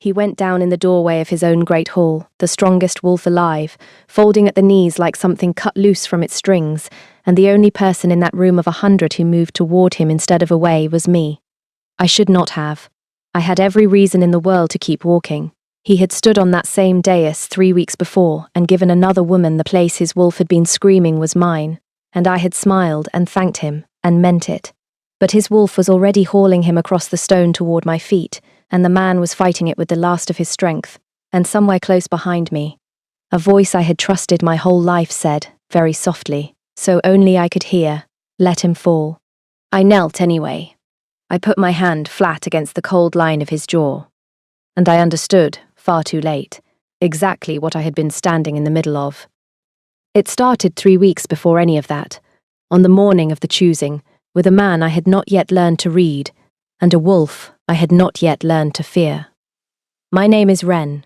He went down in the doorway of his own great hall, the strongest wolf alive, folding at the knees like something cut loose from its strings, and the only person in that room of 100 who moved toward him instead of away was me. I should not have. I had every reason in the world to keep walking. He had stood on that same dais 3 weeks before and given another woman the place his wolf had been screaming was mine, and I had smiled and thanked him, and meant it. But his wolf was already hauling him across the stone toward my feet, and the man was fighting it with the last of his strength, and somewhere close behind me, a voice I had trusted my whole life said, very softly, so only I could hear, "Let him fall." I knelt anyway. I put my hand flat against the cold line of his jaw. And I understood, far too late, exactly what I had been standing in the middle of. It started 3 weeks before any of that, on the morning of the choosing, with a man I had not yet learned to read, and a wolf I had not yet learned to fear. My name is Wren,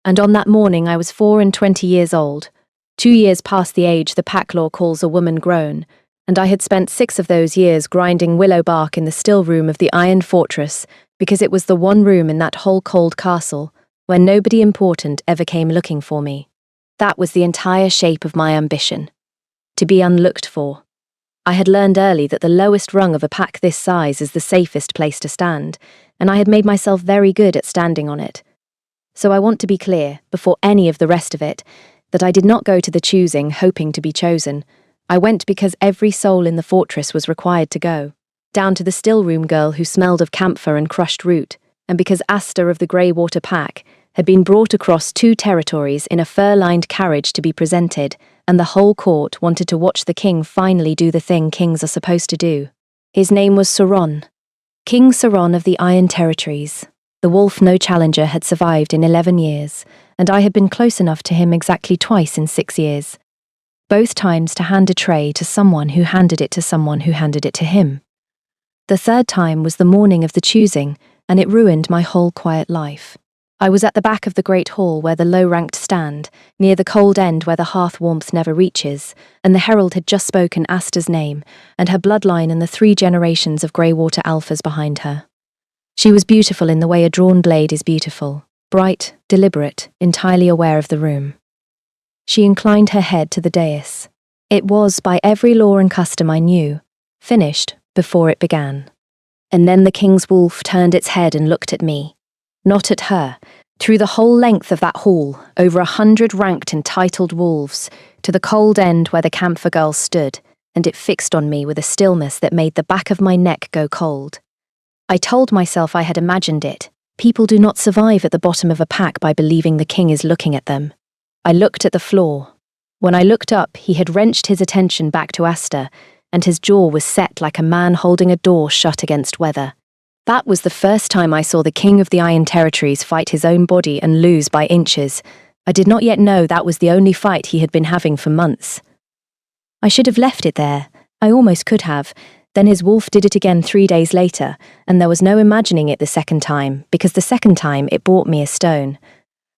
and on that morning I was 24 years old, 2 years past the age the pack law calls a woman grown, and I had spent 6 of those years grinding willow bark in the still room of the Iron Fortress because it was the one room in that whole cold castle where nobody important ever came looking for me. That was the entire shape of my ambition. To be unlooked for. I had learned early that the lowest rung of a pack this size is the safest place to stand, and I had made myself very good at standing on it. So I want to be clear, before any of the rest of it, that I did not go to the choosing hoping to be chosen. I went because every soul in the fortress was required to go, down to the still room girl who smelled of camphor and crushed root, and because Asta of the Greywater Pack had been brought across 2 territories in a fur-lined carriage to be presented, and the whole court wanted to watch the king finally do the thing kings are supposed to do. His name was Sauron, King Sauron of the Iron Territories. The wolf no challenger had survived in 11 years, and I had been close enough to him exactly twice in 6 years. Both times to hand a tray to someone who handed it to someone who handed it to him. The third time was the morning of the choosing, and it ruined my whole quiet life. I was at the back of the great hall where the low-ranked stand, near the cold end where the hearth warmth never reaches, and the herald had just spoken Asta's name, and her bloodline and the 3 generations of Greywater alphas behind her. She was beautiful in the way a drawn blade is beautiful, bright, deliberate, entirely aware of the room. She inclined her head to the dais. It was, by every law and custom I knew, finished before it began. And then the king's wolf turned its head and looked at me. Not at her. Through the whole length of that hall, over 100 ranked and titled wolves, to the cold end where the camphor girl stood, and it fixed on me with a stillness that made the back of my neck go cold. I told myself I had imagined it. People do not survive at the bottom of a pack by believing the king is looking at them. I looked at the floor. When I looked up, he had wrenched his attention back to Asta, and his jaw was set like a man holding a door shut against weather. That was the first time I saw the king of the Iron Territories fight his own body and lose by inches. I did not yet know that was the only fight he had been having for months. I should have left it there. I almost could have. Then his wolf did it again 3 days later, and there was no imagining it the second time, because the second time it brought me a stone.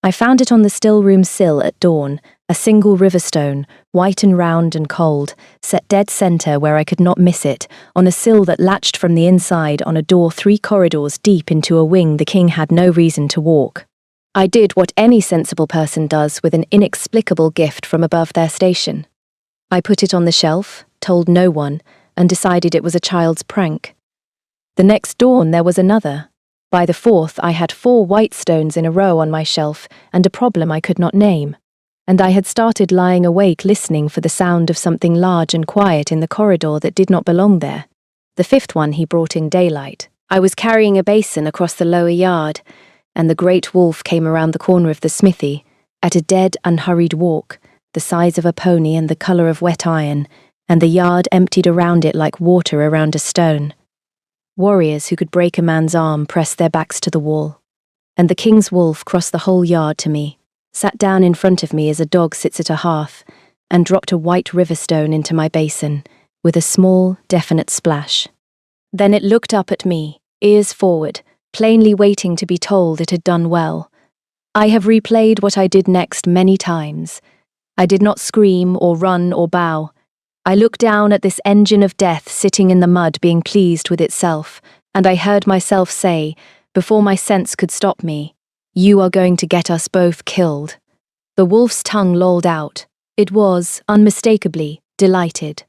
I found it on the still room sill at dawn, a single river stone, white and round and cold, set dead center where I could not miss it, on a sill that latched from the inside on a door 3 corridors deep into a wing the king had no reason to walk. I did what any sensible person does with an inexplicable gift from above their station. I put it on the shelf, told no one, and decided it was a child's prank. The next dawn there was another. By the 4th I had 4 white stones in a row on my shelf and a problem I could not name. And I had started lying awake listening for the sound of something large and quiet in the corridor that did not belong there. The 5th one he brought in daylight. I was carrying a basin across the lower yard, and the great wolf came around the corner of the smithy, at a dead, unhurried walk, the size of a pony and the colour of wet iron, and the yard emptied around it like water around a stone. Warriors who could break a man's arm pressed their backs to the wall, and the king's wolf crossed the whole yard to me, sat down in front of me as a dog sits at a hearth, and dropped a white river stone into my basin, with a small, definite splash. Then it looked up at me, ears forward, plainly waiting to be told it had done well. I have replayed what I did next many times. I did not scream or run or bow. I looked down at this engine of death sitting in the mud being pleased with itself, and I heard myself say, before my sense could stop me, You are going to get us both killed." The wolf's tongue lolled out. It was, unmistakably, delighted.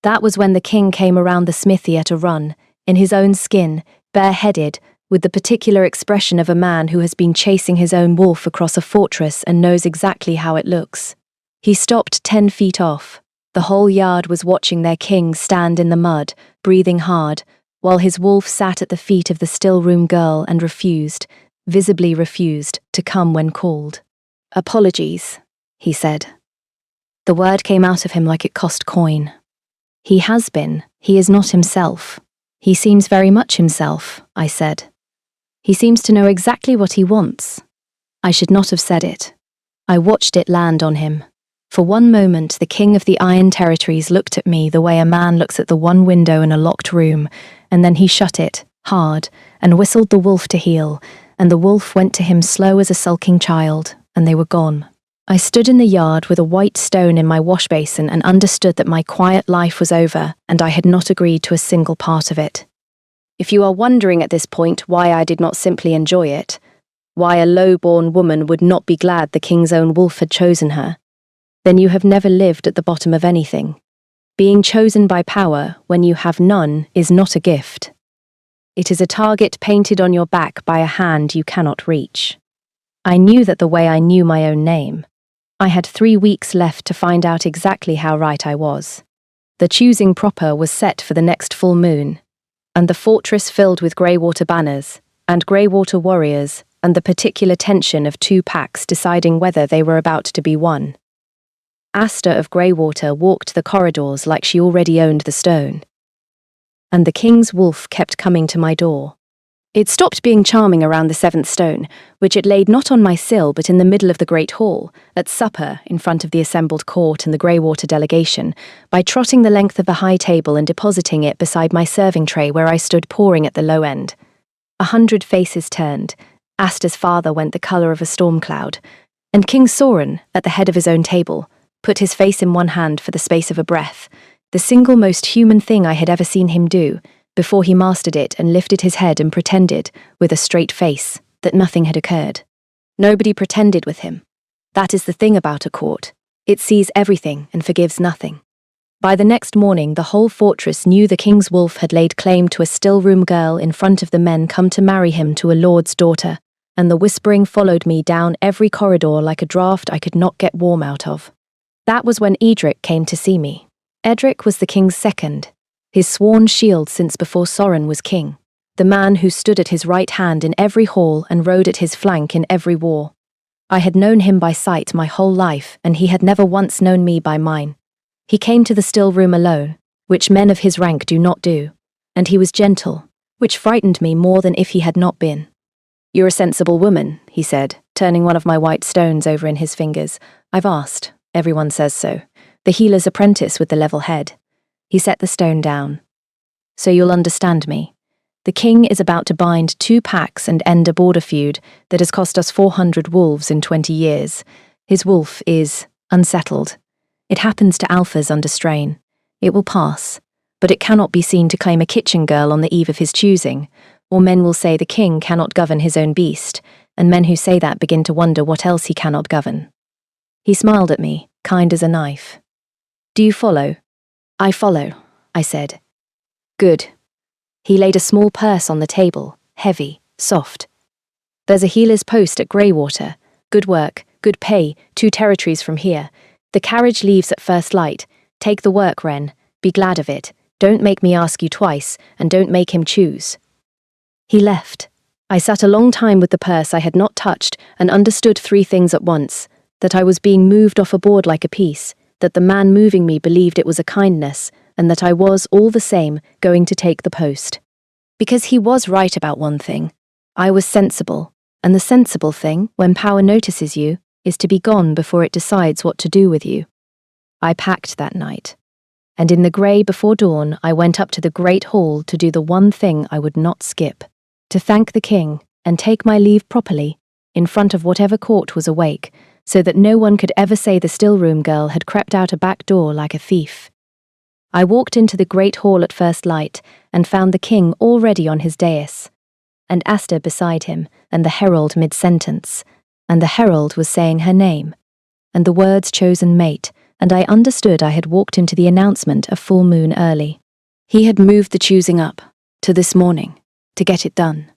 That was when the king came around the smithy at a run, in his own skin, bareheaded, with the particular expression of a man who has been chasing his own wolf across a fortress and knows exactly how it looks. He stopped 10 feet off. The whole yard was watching their king stand in the mud, breathing hard, while his wolf sat at the feet of the still room girl and refused, visibly refused, to come when called. "Apologies," he said. The word came out of him like it cost coin. "He has been. He is not himself." "He seems very much himself," I said. "He seems to know exactly what he wants." I should not have said it. I watched it land on him. For one moment, the king of the Iron Territories looked at me the way a man looks at the one window in a locked room, and then he shut it, hard, and whistled the wolf to heel, and the wolf went to him slow as a sulking child, and they were gone. I stood in the yard with a white stone in my wash basin and understood that my quiet life was over, and I had not agreed to a single part of it. If you are wondering at this point why I did not simply enjoy it, why a low-born woman would not be glad the king's own wolf had chosen her, then you have never lived at the bottom of anything. Being chosen by power when you have none is not a gift. It is a target painted on your back by a hand you cannot reach. I knew that the way I knew my own name. I had 3 weeks left to find out exactly how right I was. The choosing proper was set for the next full moon, and the fortress filled with Greywater banners, and Greywater warriors, and the particular tension of 2 packs deciding whether they were about to be one. Asta of Greywater walked the corridors like she already owned the stone. And the king's wolf kept coming to my door. It stopped being charming around the 7th stone, which it laid not on my sill but in the middle of the great hall, at supper, in front of the assembled court and the Greywater delegation, by trotting the length of the high table and depositing it beside my serving tray where I stood pouring at the low end. 100 faces turned. Asta's father went the colour of a storm cloud, and King Soren, at the head of his own table, put his face in one hand for the space of a breath, the single most human thing I had ever seen him do, before he mastered it and lifted his head and pretended, with a straight face, that nothing had occurred. Nobody pretended with him. That is the thing about a court. It sees everything and forgives nothing. By the next morning, the whole fortress knew the king's wolf had laid claim to a still-room girl in front of the men come to marry him to a lord's daughter, and the whispering followed me down every corridor like a draught I could not get warm out of. That was when Edric came to see me. Edric was the king's second, his sworn shield since before Soren was king, the man who stood at his right hand in every hall and rode at his flank in every war. I had known him by sight my whole life, and he had never once known me by mine. He came to the still room alone, which men of his rank do not do, and he was gentle, which frightened me more than if he had not been. "You're a sensible woman," he said, turning one of my white stones over in his fingers. "I've asked. Everyone says so. The healer's apprentice with the level head." He set the stone down. "So you'll understand me. The king is about to bind 2 packs and end a border feud that has cost us 400 wolves in 20 years. His wolf is unsettled. It happens to alphas under strain. It will pass, but it cannot be seen to claim a kitchen girl on the eve of his choosing, or men will say the king cannot govern his own beast, and men who say that begin to wonder what else he cannot govern." He smiled at me, kind as a knife. "Do you follow?" "I follow," I said. "Good." He laid a small purse on the table, heavy, soft. "There's a healer's post at Greywater. Good work, good pay, 2 territories from here. The carriage leaves at first light. Take the work, Wren. Be glad of it. Don't make me ask you twice, and don't make him choose." He left. I sat a long time with the purse I had not touched and understood 3 things at once: that I was being moved off a board like a piece, that the man moving me believed it was a kindness, and that I was, all the same, going to take the post. Because he was right about one thing. I was sensible, and the sensible thing, when power notices you, is to be gone before it decides what to do with you. I packed that night, and in the grey before dawn I went up to the great hall to do the one thing I would not skip, to thank the king and take my leave properly, in front of whatever court was awake, so that no one could ever say the still-room girl had crept out a back door like a thief. I walked into the great hall at first light and found the king already on his dais. and Asta beside him, and the herald mid-sentence. And the herald was saying her name, and the words chosen mate, and I understood I had walked into the announcement a full moon early. He had moved the choosing up, to this morning, to get it done.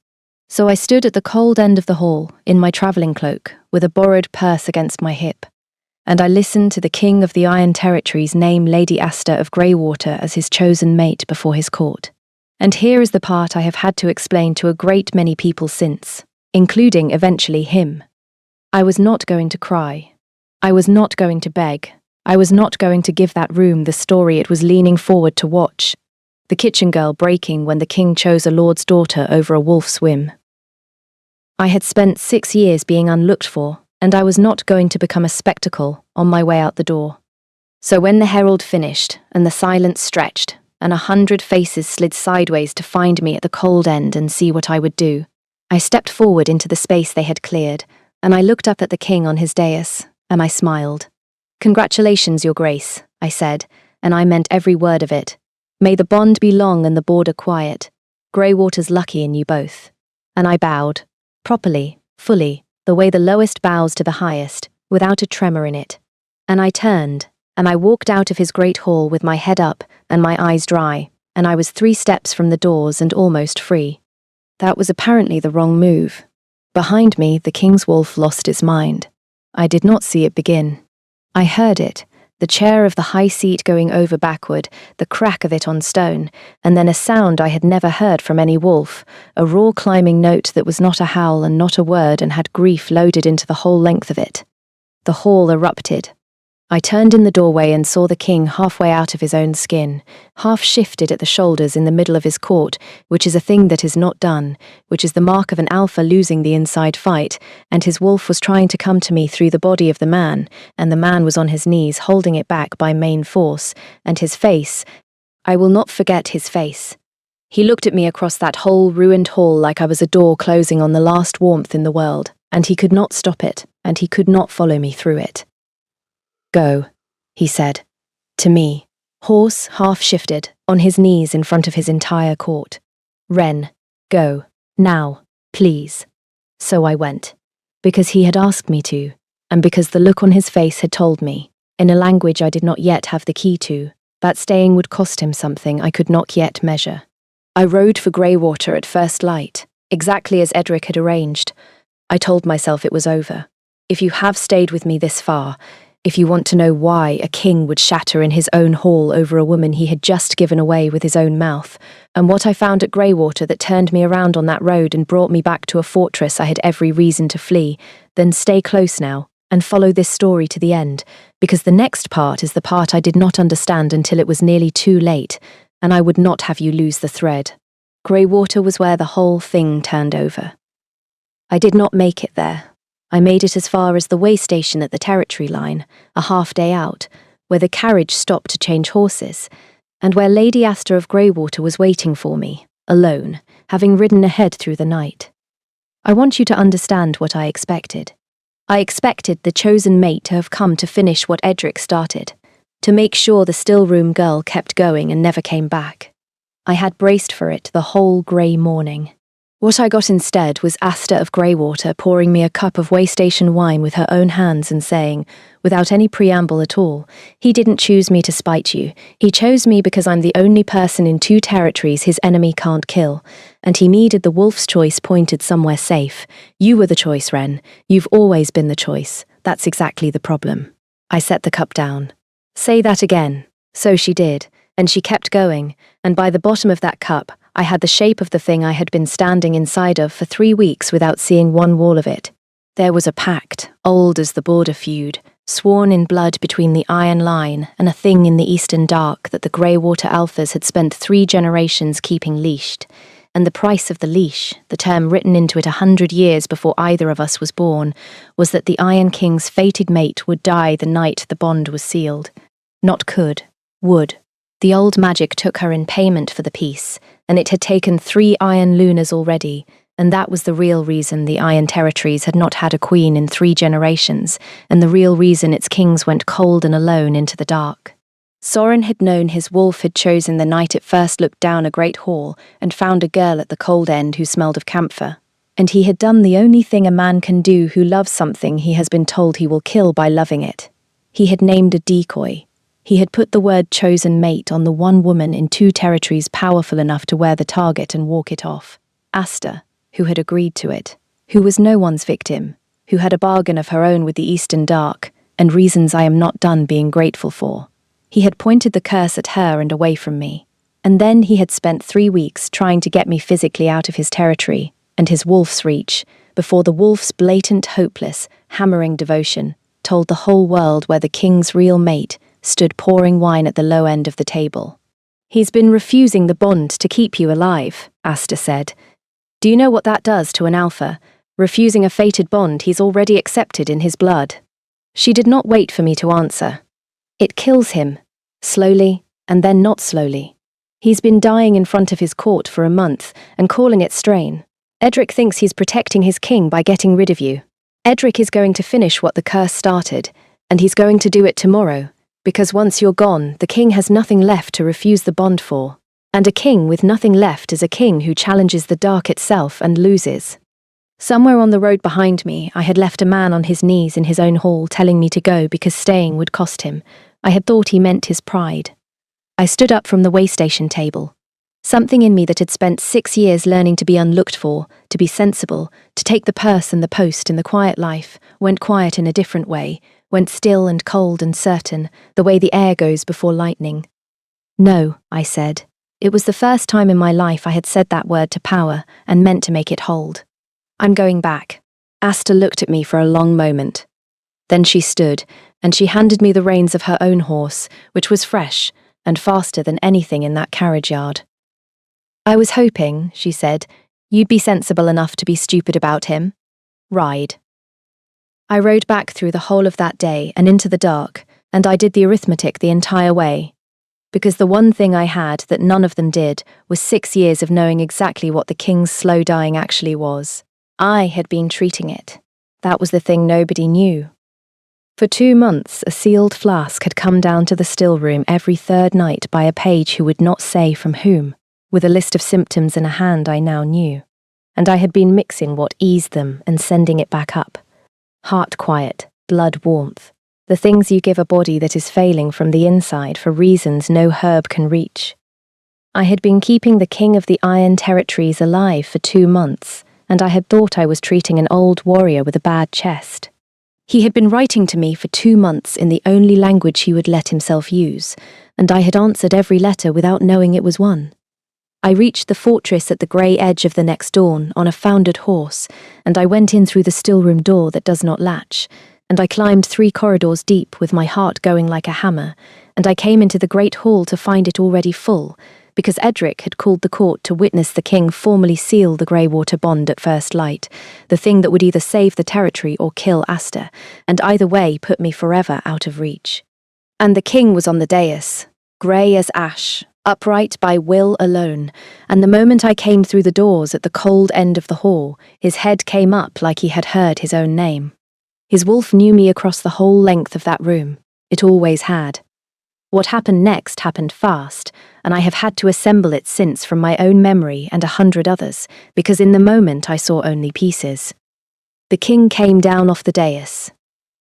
So I stood at the cold end of the hall, in my travelling cloak, with a borrowed purse against my hip, and I listened to the king of the Iron Territories name Lady Asta of Greywater as his chosen mate before his court. And here is the part I have had to explain to a great many people since, including eventually him. I was not going to cry. I was not going to beg. I was not going to give that room the story it was leaning forward to watch. The kitchen girl breaking when the king chose a lord's daughter over a wolf's whim. I had spent 6 years being unlooked for, and I was not going to become a spectacle on my way out the door. So when the herald finished, and the silence stretched, and 100 faces slid sideways to find me at the cold end and see what I would do, I stepped forward into the space they had cleared, and I looked up at the king on his dais, and I smiled. "Congratulations, your grace," I said, and I meant every word of it. "May the bond be long and the border quiet. Greywater's lucky in you both." And I bowed, properly, fully, the way the lowest bows to the highest, without a tremor in it. And I turned, and I walked out of his great hall with my head up and my eyes dry, and I was 3 steps from the doors and almost free. That was apparently the wrong move. Behind me, the king's wolf lost its mind. I did not see it begin. I heard it, the chair of the high seat going over backward, the crack of it on stone, and then a sound I had never heard from any wolf, a raw climbing note that was not a howl and not a word and had grief loaded into the whole length of it. The hall erupted. I turned in the doorway and saw the king halfway out of his own skin, half shifted at the shoulders in the middle of his court, which is a thing that is not done, which is the mark of an alpha losing the inside fight, and his wolf was trying to come to me through the body of the man, and the man was on his knees holding it back by main force, and his face, I will not forget his face. He looked at me across that whole ruined hall like I was a door closing on the last warmth in the world, and he could not stop it, and he could not follow me through it. "Go," he said, to me, horse half-shifted, on his knees in front of his entire court. "Ren, go, now, please." So I went, because he had asked me to, and because the look on his face had told me, in a language I did not yet have the key to, that staying would cost him something I could not yet measure. I rode for Greywater at first light, exactly as Edric had arranged. I told myself it was over. If you have stayed with me this far, if you want to know why a king would shatter in his own hall over a woman he had just given away with his own mouth, and what I found at Greywater that turned me around on that road and brought me back to a fortress I had every reason to flee, then stay close now, and follow this story to the end, because the next part is the part I did not understand until it was nearly too late, and I would not have you lose the thread. Greywater was where the whole thing turned over. I did not make it there. I made it as far as the way station at the Territory line, a half day out, where the carriage stopped to change horses, and where Lady Asta of Greywater was waiting for me, alone, having ridden ahead through the night. I want you to understand what I expected. I expected the chosen mate to have come to finish what Edric started, to make sure the still-room girl kept going and never came back. I had braced for it the whole grey morning. What I got instead was Asta of Greywater pouring me a cup of waystation wine with her own hands and saying, without any preamble at all, "He didn't choose me to spite you. He chose me because I'm the only person in 2 territories his enemy can't kill, and he needed the wolf's choice pointed somewhere safe. You were the choice, Ren. You've always been the choice. That's exactly the problem." I set the cup down. "Say that again." So she did, and she kept going, and by the bottom of that cup, I had the shape of the thing I had been standing inside of for 3 weeks without seeing one wall of it. There was a pact, old as the border feud, sworn in blood between the Iron Line and a thing in the Eastern Dark that the Greywater Alphas had spent 3 generations keeping leashed. And the price of the leash, the term written into it 100 years before either of us was born, was that the Iron King's fated mate would die the night the bond was sealed. Not could, would. The old magic took her in payment for the peace, and it had taken 3 Iron Lunas already, and that was the real reason the Iron Territories had not had a queen in 3 generations, and the real reason its kings went cold and alone into the dark. Soren had known his wolf had chosen the night it first looked down a great hall and found a girl at the cold end who smelled of camphor. And he had done the only thing a man can do who loves something he has been told he will kill by loving it. He had named a decoy. He had put the word chosen mate on the one woman in 2 territories powerful enough to wear the target and walk it off. Asta, who had agreed to it, who was no one's victim, who had a bargain of her own with the Eastern Dark, and reasons I am not done being grateful for. He had pointed the curse at her and away from me. And then he had spent 3 weeks trying to get me physically out of his territory and his wolf's reach, before the wolf's blatant, hopeless, hammering devotion told the whole world where the king's real mate stood pouring wine at the low end of the table. "He's been refusing the bond to keep you alive," Asta said. "Do you know what that does to an alpha? Refusing a fated bond he's already accepted in his blood." She did not wait for me to answer. "It kills him, slowly, and then not slowly. He's been dying in front of his court for a month and calling it strain. Edric thinks he's protecting his king by getting rid of you. Edric is going to finish what the curse started, and he's going to do it tomorrow, because once you're gone, the king has nothing left to refuse the bond for. And a king with nothing left is a king who challenges the dark itself and loses." Somewhere on the road behind me, I had left a man on his knees in his own hall telling me to go because staying would cost him. I had thought he meant his pride. I stood up from the waystation table. Something in me that had spent 6 years learning to be unlooked for, to be sensible, to take the purse and the post in the quiet life, went quiet in a different way, went still and cold and certain, the way the air goes before lightning. "No," I said. It was the first time in my life I had said that word to power and meant to make it hold. "I'm going back." Asta looked at me for a long moment. Then she stood, and she handed me the reins of her own horse, which was fresh and faster than anything in that carriage yard. "I was hoping," she said, "you'd be sensible enough to be stupid about him. Ride." I rode back through the whole of that day and into the dark, and I did the arithmetic the entire way. Because the one thing I had that none of them did was 6 years of knowing exactly what the king's slow dying actually was. I had been treating it. That was the thing nobody knew. For 2 months, a sealed flask had come down to the still room every 3rd night by a page who would not say from whom, with a list of symptoms in a hand I now knew. And I had been mixing what eased them and sending it back up. Heart quiet, blood warmth, the things you give a body that is failing from the inside for reasons no herb can reach. I had been keeping the king of the Iron Territories alive for 2 months, and I had thought I was treating an old warrior with a bad chest. He had been writing to me for 2 months in the only language he would let himself use, and I had answered every letter without knowing it was one. I reached the fortress at the grey edge of the next dawn on a foundered horse, and I went in through the still-room door that does not latch, and I climbed 3 corridors deep with my heart going like a hammer, and I came into the great hall to find it already full, because Edric had called the court to witness the king formally seal the Greywater bond at first light, the thing that would either save the territory or kill Asta, and either way put me forever out of reach. And the king was on the dais, grey as ash, upright by will alone, and the moment I came through the doors at the cold end of the hall, his head came up like he had heard his own name. His wolf knew me across the whole length of that room. It always had. What happened next happened fast, and I have had to assemble it since from my own memory and 100 others, because in the moment I saw only pieces. The king came down off the dais,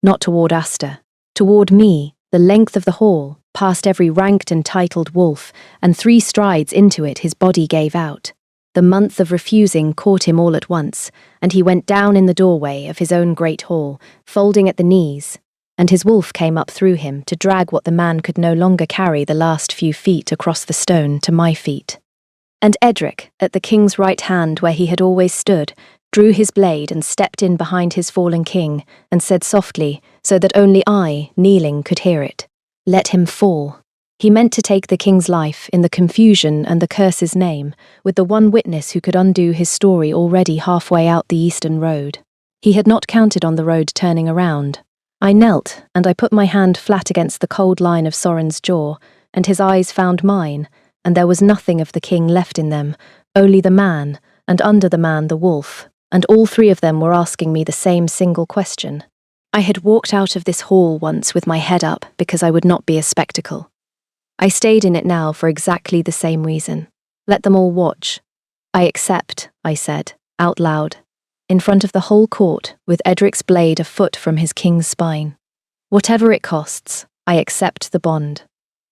not toward Asta, toward me, the length of the hall, past every ranked and titled wolf, and 3 strides into it his body gave out. The month of refusing caught him all at once, and he went down in the doorway of his own great hall, folding at the knees, and his wolf came up through him to drag what the man could no longer carry the last few feet across the stone to my feet. And Edric, at the king's right hand where he had always stood, drew his blade and stepped in behind his fallen king, and said softly, so that only I, kneeling, could hear it, "Let him fall." He meant to take the king's life in the confusion and the curse's name, with the one witness who could undo his story already halfway out the eastern road. He had not counted on the road turning around. I knelt, and I put my hand flat against the cold line of Soren's jaw, and his eyes found mine, and there was nothing of the king left in them, only the man, and under the man the wolf, and all 3 of them were asking me the same single question. I had walked out of this hall once with my head up because I would not be a spectacle. I stayed in it now for exactly the same reason. Let them all watch. I accept, I said, out loud, in front of the whole court, with Edric's blade a foot from his king's spine. Whatever it costs, I accept the bond.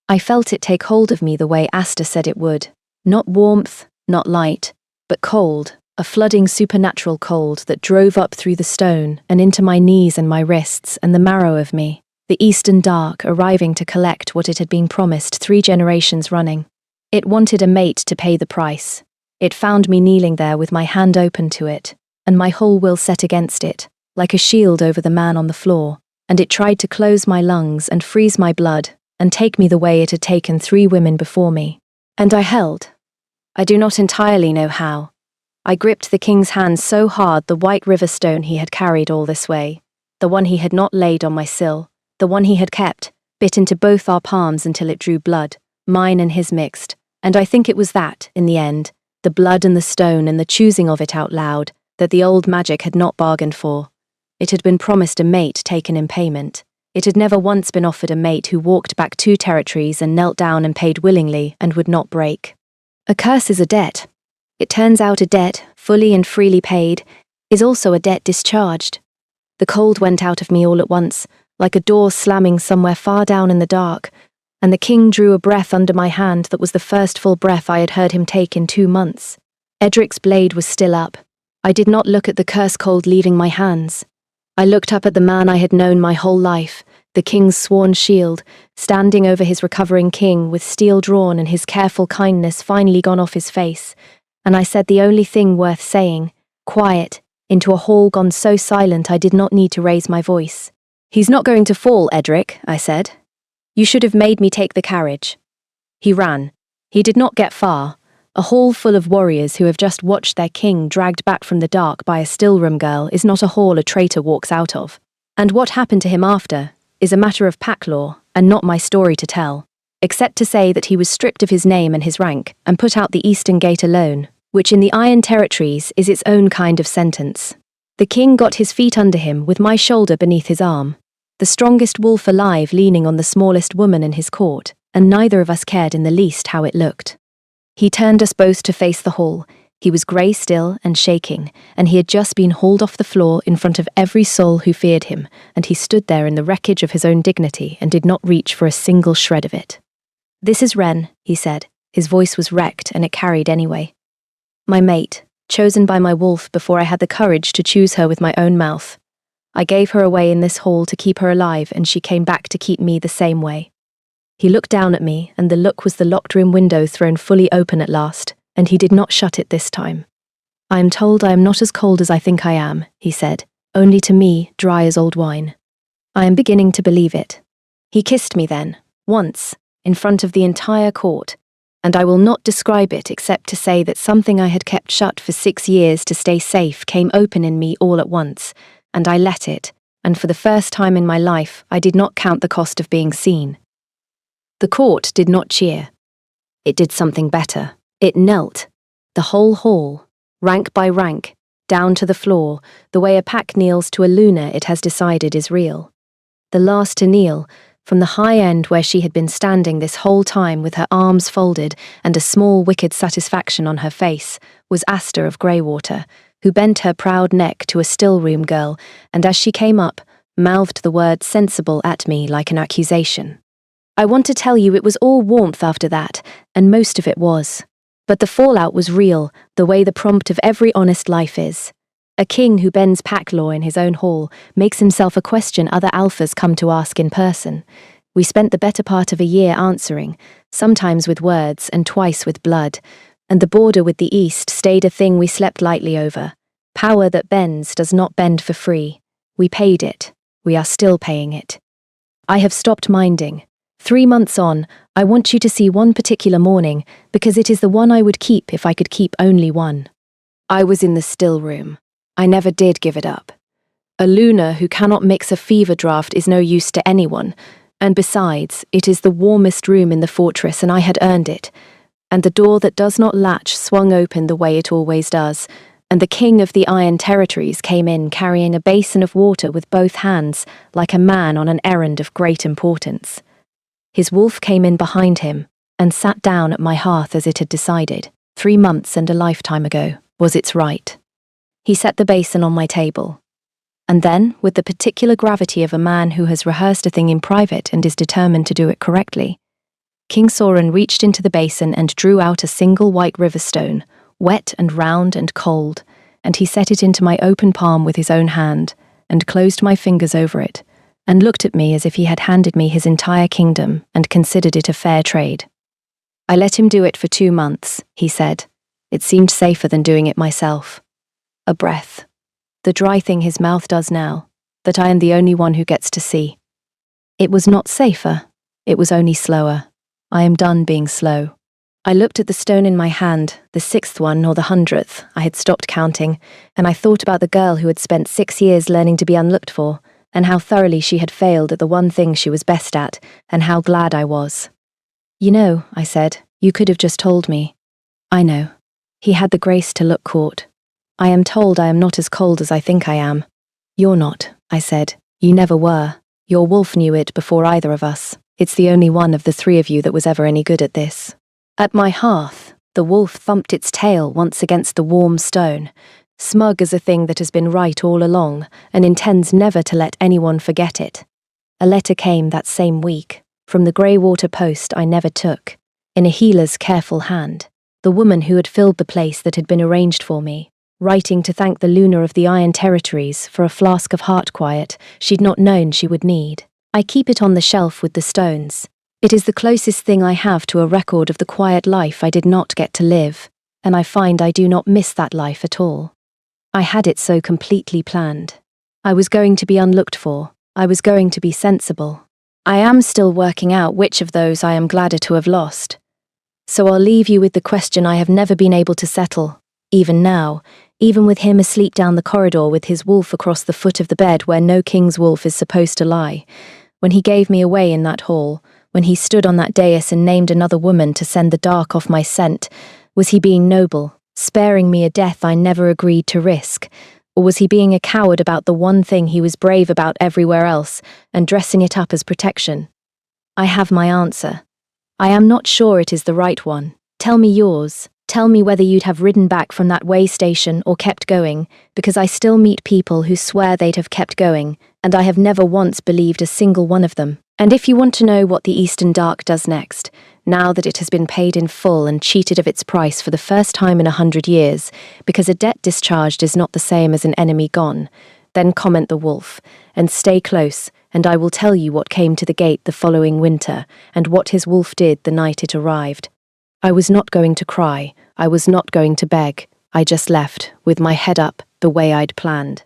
I felt it take hold of me the way Asta said it would. Not warmth, not light, but cold, a flooding supernatural cold that drove up through the stone and into my knees and my wrists and the marrow of me, the eastern dark arriving to collect what it had been promised 3 generations running. It wanted a mate to pay the price. It found me kneeling there with my hand open to it, and my whole will set against it, like a shield over the man on the floor, and it tried to close my lungs and freeze my blood, and take me the way it had taken 3 women before me. And I held. I do not entirely know how. I gripped the king's hand so hard the white river stone he had carried all this way, the one he had not laid on my sill, the one he had kept, bit into both our palms until it drew blood, mine and his mixed, and I think it was that, in the end, the blood and the stone and the choosing of it out loud, that the old magic had not bargained for. It had been promised a mate taken in payment. It had never once been offered a mate who walked back 2 territories and knelt down and paid willingly and would not break. A curse is a debt. It turns out a debt, fully and freely paid, is also a debt discharged. The cold went out of me all at once, like a door slamming somewhere far down in the dark, and the king drew a breath under my hand that was the first full breath I had heard him take in 2 months. Edric's blade was still up. I did not look at the curse cold leaving my hands. I looked up at the man I had known my whole life, the king's sworn shield, standing over his recovering king with steel drawn and his careful kindness finally gone off his face, and I said the only thing worth saying, quiet, into a hall gone so silent I did not need to raise my voice. "He's not going to fall, Edric," I said. "You should have made me take the carriage." He ran. He did not get far. A hall full of warriors who have just watched their king dragged back from the dark by a stillroom girl is not a hall a traitor walks out of. And what happened to him after is a matter of pack law and not my story to tell, except to say that he was stripped of his name and his rank and put out the eastern gate alone, which in the Iron Territories is its own kind of sentence. The king got his feet under him with my shoulder beneath his arm, the strongest wolf alive leaning on the smallest woman in his court, and neither of us cared in the least how it looked. He turned us both to face the hall. He was grey still and shaking, and he had just been hauled off the floor in front of every soul who feared him, and he stood there in the wreckage of his own dignity and did not reach for a single shred of it. "This is Wren," he said. His voice was wrecked, and it carried anyway. "My mate, chosen by my wolf before I had the courage to choose her with my own mouth. I gave her away in this hall to keep her alive, and she came back to keep me the same way." He looked down at me, and the look was the locked room window thrown fully open at last, and he did not shut it this time. "I am told I am not as cold as I think I am," he said, "only to me dry as old wine. I am beginning to believe it." He kissed me then, once, in front of the entire court, and I will not describe it except to say that something I had kept shut for 6 years to stay safe came open in me all at once, and I let it, and for the first time in my life I did not count the cost of being seen. The court did not cheer. It did something better. It knelt. The whole hall, rank by rank, down to the floor, the way a pack kneels to a Luna it has decided is real. The last to kneel, from the high end where she had been standing this whole time with her arms folded and a small wicked satisfaction on her face, was Asta of Greywater, who bent her proud neck to a still-room girl, and as she came up, mouthed the word sensible at me like an accusation. I want to tell you it was all warmth after that, and most of it was. But the fallout was real, the way the prompt of every honest life is. A king who bends pack law in his own hall makes himself a question other alphas come to ask in person. We spent the better part of a year answering, sometimes with words and twice with blood, and the border with the East stayed a thing we slept lightly over. Power that bends does not bend for free. We paid it. We are still paying it. I have stopped minding. 3 months on, I want you to see one particular morning, because it is the one I would keep if I could keep only one. I was in the still room. I never did give it up. A Luna who cannot mix a fever draft is no use to anyone, and besides, it is the warmest room in the fortress and I had earned it. And the door that does not latch swung open the way it always does, and the king of the Iron Territories came in carrying a basin of water with both hands, like a man on an errand of great importance. His wolf came in behind him and sat down at my hearth as it had decided. 3 months and a lifetime ago was its right. He set the basin on my table. And then, with the particular gravity of a man who has rehearsed a thing in private and is determined to do it correctly, King Sauron reached into the basin and drew out a single white river stone, wet and round and cold, and he set it into my open palm with his own hand, and closed my fingers over it, and looked at me as if he had handed me his entire kingdom and considered it a fair trade. I let him do it for 2 months, he said. It seemed safer than doing it myself. A breath. The dry thing his mouth does now, that I am the only one who gets to see. It was not safer, it was only slower. I am done being slow. I looked at the stone in my hand, the 6th one or the 100th, I had stopped counting, and I thought about the girl who had spent 6 years learning to be unlooked for, and how thoroughly she had failed at the one thing she was best at, and how glad I was. You know, I said, you could have just told me. I know. He had the grace to look caught. I am told I am not as cold as I think I am. You're not, I said. You never were. Your wolf knew it before either of us. It's the only one of the 3 of you that was ever any good at this. At my hearth, the wolf thumped its tail once against the warm stone, smug as a thing that has been right all along and intends never to let anyone forget it. A letter came that same week, from the Greywater post I never took, in a healer's careful hand, the woman who had filled the place that had been arranged for me, writing to thank the Luna of the Iron Territories for a flask of heart quiet she'd not known she would need. I keep it on the shelf with the stones. It is the closest thing I have to a record of the quiet life I did not get to live, and I find I do not miss that life at all. I had it so completely planned. I was going to be unlooked for. I was going to be sensible. I am still working out which of those I am gladder to have lost. So I'll leave you with the question I have never been able to settle, even now, even with him asleep down the corridor with his wolf across the foot of the bed where no king's wolf is supposed to lie. When he gave me away in that hall, when he stood on that dais and named another woman to send the dark off my scent, was he being noble, sparing me a death I never agreed to risk, or was he being a coward about the one thing he was brave about everywhere else and dressing it up as protection? I have my answer. I am not sure it is the right one. Tell me yours. Tell me whether you'd have ridden back from that way station or kept going, because I still meet people who swear they'd have kept going, and I have never once believed a single one of them. And if you want to know what the Eastern Dark does next, now that it has been paid in full and cheated of its price for the first time in 100 years, because a debt discharged is not the same as an enemy gone, then comment the wolf, and stay close, and I will tell you what came to the gate the following winter, and what his wolf did the night it arrived. I was not going to cry, I was not going to beg, I just left, with my head up, the way I'd planned.